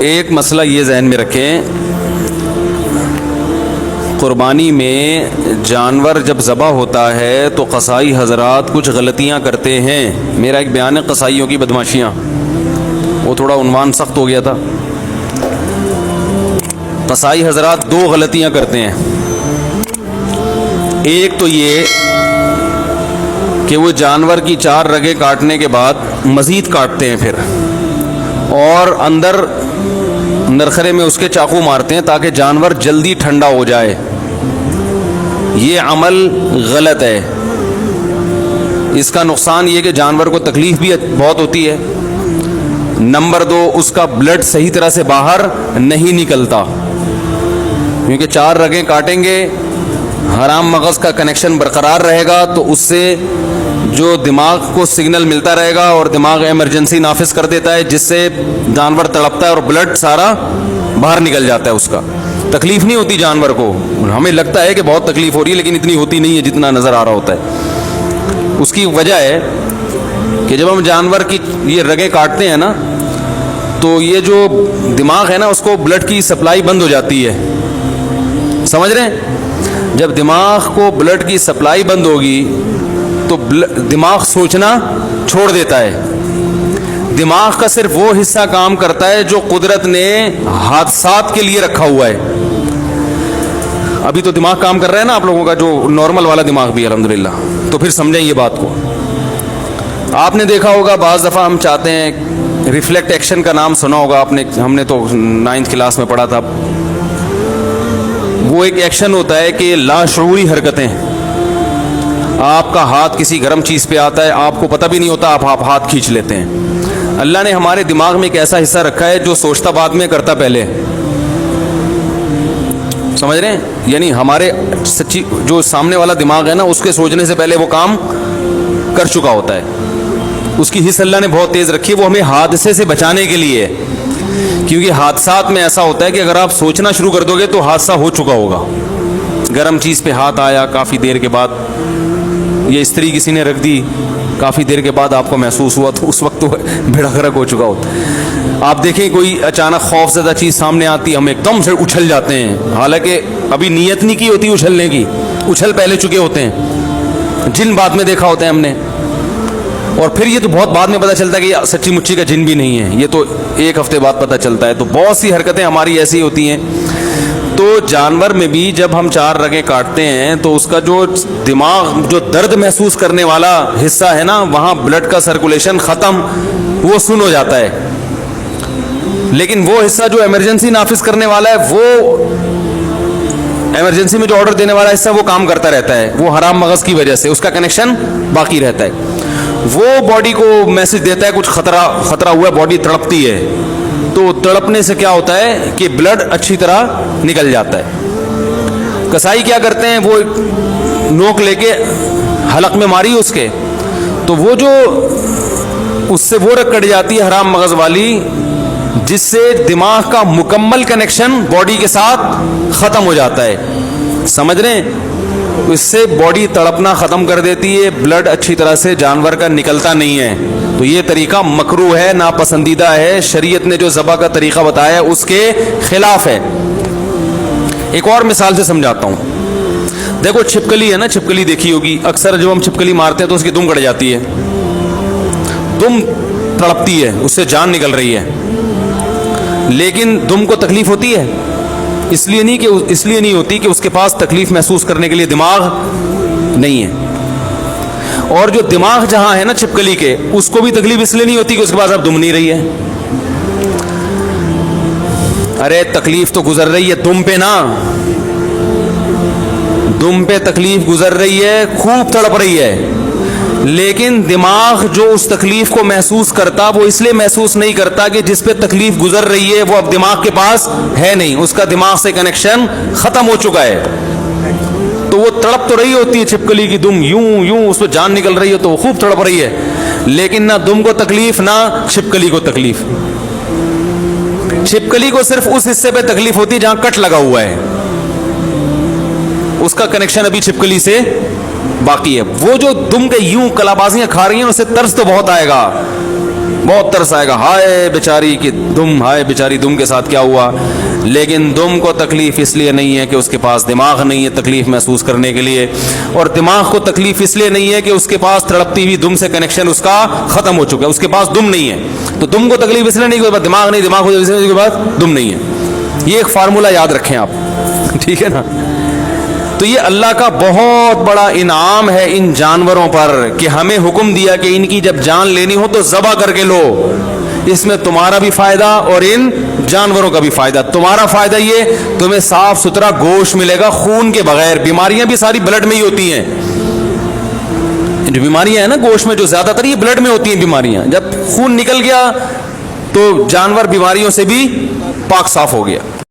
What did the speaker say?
ایک مسئلہ یہ ذہن میں رکھیں، قربانی میں جانور جب ذبح ہوتا ہے تو قصائی حضرات کچھ غلطیاں کرتے ہیں۔ میرا ایک بیان ہے قصائیوں کی بدماشیاں، وہ تھوڑا عنوان سخت ہو گیا تھا۔ قصائی حضرات دو غلطیاں کرتے ہیں۔ ایک تو یہ کہ وہ جانور کی 4 رگیں کاٹنے کے بعد مزید کاٹتے ہیں پھر، اور اندر نرخرے میں اس کے چاقو مارتے ہیں تاکہ جانور جلدی ٹھنڈا ہو جائے۔ یہ عمل غلط ہے۔ اس کا نقصان یہ کہ جانور کو تکلیف بھی بہت ہوتی ہے۔ نمبر 2، اس کا بلڈ صحیح طرح سے باہر نہیں نکلتا، کیونکہ 4 رگیں کاٹیں گے، حرام مغز کا کنیکشن برقرار رہے گا تو اس سے جو دماغ کو سگنل ملتا رہے گا اور دماغ ایمرجنسی نافذ کر دیتا ہے، جس سے جانور تڑپتا ہے اور بلڈ سارا باہر نکل جاتا ہے۔ اس کا تکلیف نہیں ہوتی جانور کو، ہمیں لگتا ہے کہ بہت تکلیف ہو رہی ہے لیکن اتنی ہوتی نہیں ہے جتنا نظر آ رہا ہوتا ہے۔ اس کی وجہ ہے کہ جب ہم جانور کی یہ رگیں کاٹتے ہیں نا تو یہ جو دماغ ہے نا اس کو بلڈ کی سپلائی بند ہو جاتی ہے، سمجھ رہے ہیں؟ جب دماغ کو بلڈ کی سپلائی بند ہوگی تو دماغ سوچنا چھوڑ دیتا ہے۔ دماغ کا صرف وہ حصہ کام کرتا ہے جو قدرت نے حادثات کے لیے رکھا ہوا ہے۔ ابھی تو دماغ کام کر رہا ہے نا آپ لوگوں کا، جو نارمل والا دماغ بھی الحمدللہ، تو پھر سمجھیں یہ بات کو۔ آپ نے دیکھا ہوگا بعض دفعہ ہم چاہتے ہیں، ریفلیکٹ ایکشن کا نام سنا ہوگا آپ نے، ہم نے تو 9th کلاس میں پڑھا تھا۔ وہ ایک ایکشن ہوتا ہے کہ لاشعوری حرکتیں، آپ کا ہاتھ کسی گرم چیز پہ آتا ہے، آپ کو پتہ بھی نہیں ہوتا، آپ ہاتھ کھینچ لیتے ہیں۔ اللہ نے ہمارے دماغ میں ایک ایسا حصہ رکھا ہے جو سوچتا بعد میں کرتا پہلے، سمجھ رہے ہیں؟ یعنی ہمارے سچی جو سامنے والا دماغ ہے نا، اس کے سوچنے سے پہلے وہ کام کر چکا ہوتا ہے۔ اس کی حص اللہ نے بہت تیز رکھی ہے، وہ ہمیں حادثے سے بچانے کے لیے، کیونکہ حادثات میں ایسا ہوتا ہے کہ اگر آپ سوچنا شروع کر دو گے تو حادثہ ہو چکا ہوگا۔ گرم چیز پہ ہاتھ آیا، کافی دیر کے بعد یہ استری کسی نے رکھ دی، کافی دیر کے بعد آپ کو محسوس ہوا تو اس وقت تو بھیڑا غرق ہو چکا ہوتا۔ آپ دیکھیں کوئی اچانک خوف زدہ چیز سامنے آتی، ہم ایک دم سے اچھل جاتے ہیں، حالانکہ ابھی نیت نہیں کی ہوتی اچھلنے کی، اچھل پہلے چکے ہوتے ہیں۔ جن بعد میں دیکھا ہوتا ہے ہم نے، اور پھر یہ تو بہت بعد میں پتہ چلتا ہے کہ یہ سچی مچی کا جن بھی نہیں ہے، یہ تو 1 ہفتے بعد پتہ چلتا ہے۔ تو بہت سی حرکتیں ہماری ایسی ہوتی ہیں۔ تو جانور میں بھی جب ہم 4 رگیں کاٹتے ہیں تو اس کا جو دماغ جو درد محسوس کرنے والا حصہ ہے نا، وہاں بلڈ کا سرکولیشن ختم، وہ سن ہو جاتا ہے۔ لیکن وہ حصہ جو ایمرجنسی نافذ کرنے والا ہے، وہ ایمرجنسی میں جو آرڈر دینے والا حصہ، وہ کام کرتا رہتا ہے، وہ حرام مغز کی وجہ سے اس کا کنیکشن باقی رہتا ہے۔ وہ باڈی کو میسج دیتا ہے کچھ خطرہ ہوا ہے، باڈی تڑپتی ہے، تو تڑپنے سے کیا ہوتا ہے کہ بلڈ اچھی طرح نکل جاتا ہے۔ کسائی کیا کرتے ہیں، وہ نوک لے کے حلق میں ماری اس کے، تو وہ جو اس سے وہ رگ کٹ جاتی ہے حرام مغز والی، جس سے دماغ کا مکمل کنیکشن باڈی کے ساتھ ختم ہو جاتا ہے، سمجھ رہے ہیں؟ اس سے باڈی تڑپنا ختم کر دیتی ہے، بلڈ اچھی طرح سے جانور کا نکلتا نہیں ہے۔ تو یہ طریقہ مکروہ ہے، ناپسندیدہ ہے، شریعت نے جو ذبح کا طریقہ بتایا ہے اس کے خلاف ہے۔ ایک اور مثال سے سمجھاتا ہوں۔ دیکھو چھپکلی ہے نا، چھپکلی دیکھی ہوگی، اکثر جب ہم چھپکلی مارتے ہیں تو اس کی دم کٹ جاتی ہے، دم تڑپتی ہے، اس سے جان نکل رہی ہے، لیکن دم کو تکلیف ہوتی ہے؟ اس لیے نہیں ہوتی کہ اس کے پاس تکلیف محسوس کرنے کے لیے دماغ نہیں ہے۔ اور جو دماغ جہاں ہے نا چھپکلی کے، اس کو بھی تکلیف اس لیے نہیں ہوتی کہ اس کے پاس اب دم نہیں رہی ہے۔ ارے تکلیف تو گزر رہی ہے دم پہ نا، دم پہ تکلیف گزر رہی ہے، خوب تڑپ رہی ہے، لیکن دماغ جو اس تکلیف کو محسوس کرتا، وہ اس لیے محسوس نہیں کرتا کہ جس پہ تکلیف گزر رہی ہے وہ اب دماغ کے پاس ہے نہیں، اس کا دماغ سے کنیکشن ختم ہو چکا ہے۔ تو وہ تڑپ تو رہی ہوتی ہے چھپکلی کی دم، یوں اس پہ جان نکل رہی ہے تو وہ خوب تڑپ رہی ہے، لیکن نہ دم کو تکلیف نہ چھپکلی کو تکلیف۔ چھپکلی کو صرف اس حصے پہ تکلیف ہوتی ہے جہاں کٹ لگا ہوا ہے، اس کا کنیکشن ابھی چھپکلی سے باقی ہے۔ وہ جو دم کے یوں کلابازیاں کھا رہی ہیں، اسے ترس تو بہت آئے گا، بہت ترس آئے گا، ہائے بیچاری کی دم، ہائے بیچاری دم کے ساتھ کیا ہوا. لیکن دم کو تکلیف اس لیے نہیں ہے کہ اس کے پاس دماغ نہیں ہے تکلیف محسوس کرنے کے لیے، اور دماغ کو تکلیف اس لیے نہیں ہے کہ اس کے پاس تڑپتی ہوئی دم سے کنیکشن اس کا ختم ہو چکا ہے، اس کے پاس دم نہیں ہے. تو دم کو تکلیف اس لیے نہیں کہ دماغ نہیں، دماغ کو اس لیے کے بعد دم نہیں ہے. یہ ایک فارمولہ یاد رکھیں آپ، ٹھیک ہے نا. تو یہ اللہ کا بہت بڑا انعام ہے ان جانوروں پر کہ ہمیں حکم دیا کہ ان کی جب جان لینی ہو تو ذبح کر کے لو. اس میں تمہارا بھی فائدہ اور ان جانوروں کا بھی فائدہ. تمہارا فائدہ یہ تمہیں صاف ستھرا گوشت ملے گا خون کے بغیر. بیماریاں بھی ساری بلڈ میں ہی ہوتی ہیں، جو بیماریاں ہیں نا گوشت میں جو زیادہ تر یہ بلڈ میں ہوتی ہیں بیماریاں. جب خون نکل گیا تو جانور بیماریوں سے بھی پاک صاف ہو گیا.